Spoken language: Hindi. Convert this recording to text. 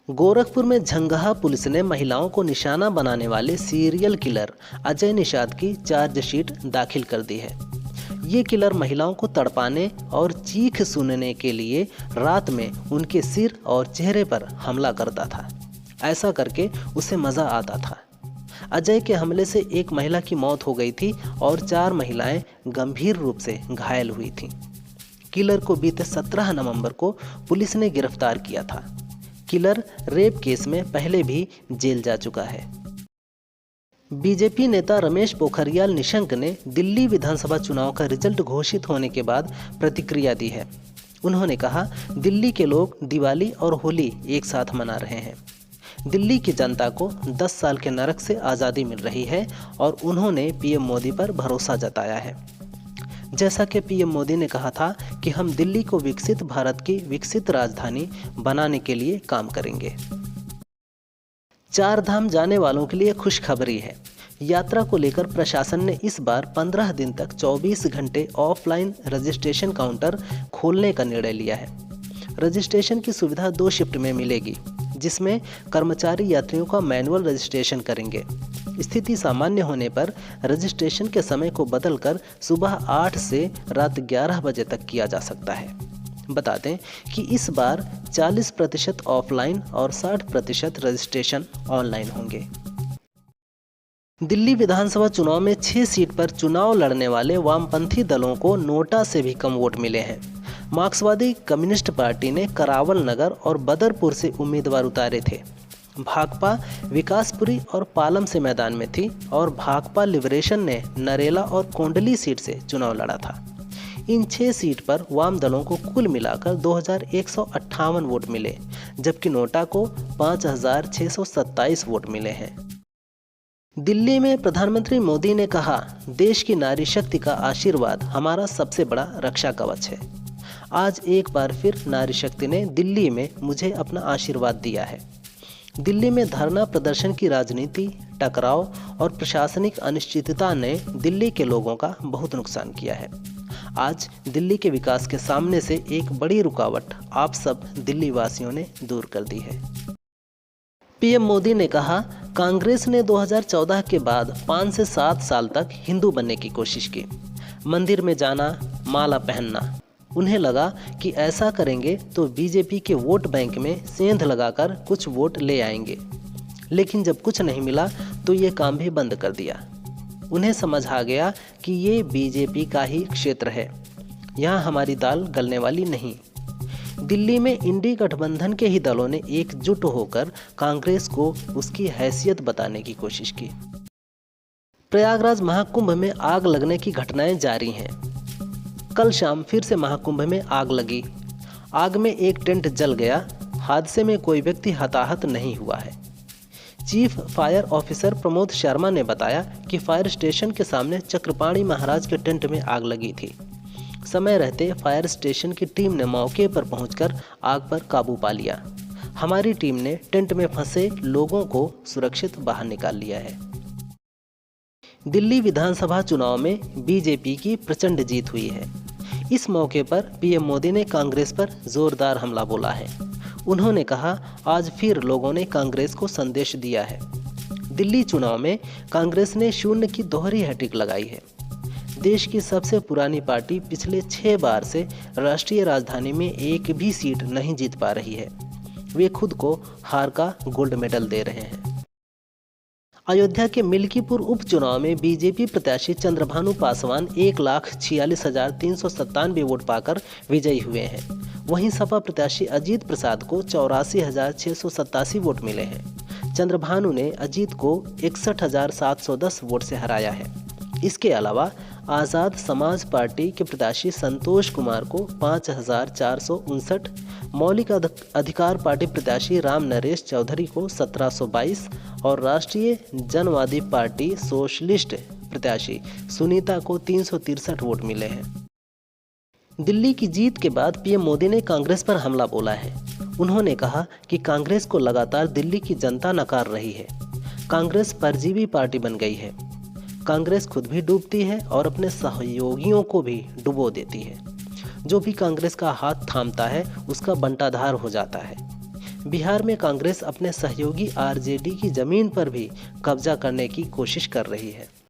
गोरखपुर में झंगहा पुलिस ने महिलाओं को निशाना बनाने वाले सीरियल किलर अजय निषाद की चार्जशीट दाखिल कर दी है। ये किलर महिलाओं को तड़पाने और चीख सुनने के लिए रात में उनके सिर और चेहरे पर हमला करता था। ऐसा करके उसे मजा आता था। अजय के हमले से एक महिला की मौत हो गई थी और 4 महिलाएं गंभीर रूप से घायल हुई थीं। किलर को बीते 17 नवंबर को पुलिस ने गिरफ्तार किया था। किलर रेप केस में पहले भी जेल जा चुका है। बीजेपी नेता रमेश पोखरियाल निशंक ने दिल्ली विधानसभा चुनाव का रिजल्ट घोषित होने के बाद प्रतिक्रिया दी है। उन्होंने कहा, दिल्ली के लोग दिवाली और होली एक साथ मना रहे हैं। दिल्ली की जनता को 10 साल के नरक से आज़ादी मिल रही है और उन्होंने पीएम मोदी पर भरोसा जताया है। जैसा कि पीएम मोदी ने कहा था कि हम दिल्ली को विकसित भारत की विकसित राजधानी बनाने के लिए काम करेंगे। 4 धाम जाने वालों के लिए खुशखबरी है। यात्रा को लेकर प्रशासन ने इस बार 15 दिन तक 24 घंटे ऑफलाइन रजिस्ट्रेशन काउंटर खोलने का निर्णय लिया है। रजिस्ट्रेशन की सुविधा 2 शिफ्ट में मिलेगी, जिसमें कर्मचारी यात्रियों का मैनुअल रजिस्ट्रेशन करेंगे। स्थिति सामान्य होने पर रजिस्ट्रेशन के समय को बदलकर सुबह 8 से रात 11 बजे तक किया जा सकता है। बता दें कि इस बार 40% ऑफलाइन और 60% रजिस्ट्रेशन ऑनलाइन होंगे। दिल्ली विधानसभा चुनाव में 6 सीट पर चुनाव लड़ने वाले वामपंथी दलों को नोटा से भी कम वोट मिले हैं। मार्क्सवादी कम्युनिस्ट पार्टी ने करावल नगर और बदरपुर से उम्मीदवार उतारे थे। भाकपा विकासपुरी और पालम से मैदान में थी और भाकपा लिबरेशन ने नरेला और कोंडली सीट से चुनाव लड़ा था। इन 6 सीट पर वाम दलों को कुल मिलाकर 2158 वोट मिले, जबकि नोटा को 5627 वोट मिले हैं। दिल्ली में प्रधानमंत्री मोदी ने कहा, देश की नारी शक्ति का आशीर्वाद हमारा सबसे बड़ा रक्षा कवच है। आज एक बार फिर नारी शक्ति ने दिल्ली में मुझे अपना आशीर्वाद दिया है। दिल्ली में धरना प्रदर्शन की राजनीति, टकराव और प्रशासनिक अनिश्चितता ने दिल्ली के लोगों का बहुत नुकसान किया है। आज दिल्ली के विकास के सामने से एक बड़ी रुकावट आप सब दिल्ली वासियों ने दूर कर दी है। पीएम मोदी ने कहा, कांग्रेस ने 2014 के बाद 5 से 7 साल तक हिंदू बनने की कोशिश की। मंदिर में जाना, माला पहनना। उन्हें लगा कि ऐसा करेंगे तो बीजेपी के वोट बैंक में सेंध लगाकर कुछ वोट ले आएंगे। लेकिन जब कुछ नहीं मिला तो ये काम भी बंद कर दिया। उन्हें समझ आ गया कि ये बीजेपी का ही क्षेत्र है, यहाँ हमारी दाल गलने वाली नहीं। दिल्ली में इंडी गठबंधन के ही दलों ने एकजुट होकर कांग्रेस को उसकी हैसियत बताने की कोशिश की। प्रयागराज महाकुंभ में आग लगने की घटनाएं जारी हैं। कल शाम फिर से महाकुंभ में आग लगी। आग में एक टेंट जल गया। हादसे में कोई व्यक्ति हताहत नहीं हुआ है। Chief fire officer Pramod Sharma ने बताया कि फायर स्टेशन के सामने चक्रपाणी महाराज के टेंट में आग लगी थी। समय रहते फायर स्टेशन की टीम ने मौके पर पहुंचकर आग पर काबू पा लिया। हमारी टीम ने टेंट में फंसे लोगों को सुरक्षित बाहर निकाल लिया है। दिल्ली विधानसभा चुनाव में बीजेपी की प्रचंड जीत हुई है। इस मौके पर पीएम मोदी ने कांग्रेस पर जोरदार हमला बोला है। उन्होंने कहा, आज फिर लोगों ने कांग्रेस को संदेश दिया है। दिल्ली चुनाव में कांग्रेस ने 0 की दोहरी हैट्रिक लगाई है। देश की सबसे पुरानी पार्टी पिछले 6 बार से राष्ट्रीय राजधानी में एक भी सीट नहीं जीत पा रही है। वे खुद को हार का गोल्ड मेडल दे रहे हैं। अयोध्या के मिल्कीपुर उपचुनाव में बीजेपी प्रत्याशी चंद्रभानु पासवान 1,46,397 वोट पाकर विजयी हुए हैं। वहीं सपा प्रत्याशी अजीत प्रसाद को 84,687 वोट मिले हैं। चंद्रभानु ने अजीत को 61,710 वोट से हराया है। इसके अलावा आज़ाद समाज पार्टी के प्रत्याशी संतोष कुमार को 5,459, मौलिक अधिकार पार्टी प्रत्याशी राम नरेश चौधरी को 1,722 और राष्ट्रीय जनवादी पार्टी सोशलिस्ट प्रत्याशी सुनीता को 363 वोट मिले हैं। दिल्ली की जीत के बाद पीएम मोदी ने कांग्रेस पर हमला बोला है। उन्होंने कहा कि कांग्रेस को लगातार दिल्ली की जनता नकार रही है। कांग्रेस परजीवी पार्टी बन गई है। कांग्रेस खुद भी डूबती है और अपने सहयोगियों को भी डुबो देती है। जो भी कांग्रेस का हाथ थामता है उसका बंटाधार हो जाता है। बिहार में कांग्रेस अपने सहयोगी आरजेडी की जमीन पर भी कब्जा करने की कोशिश कर रही है।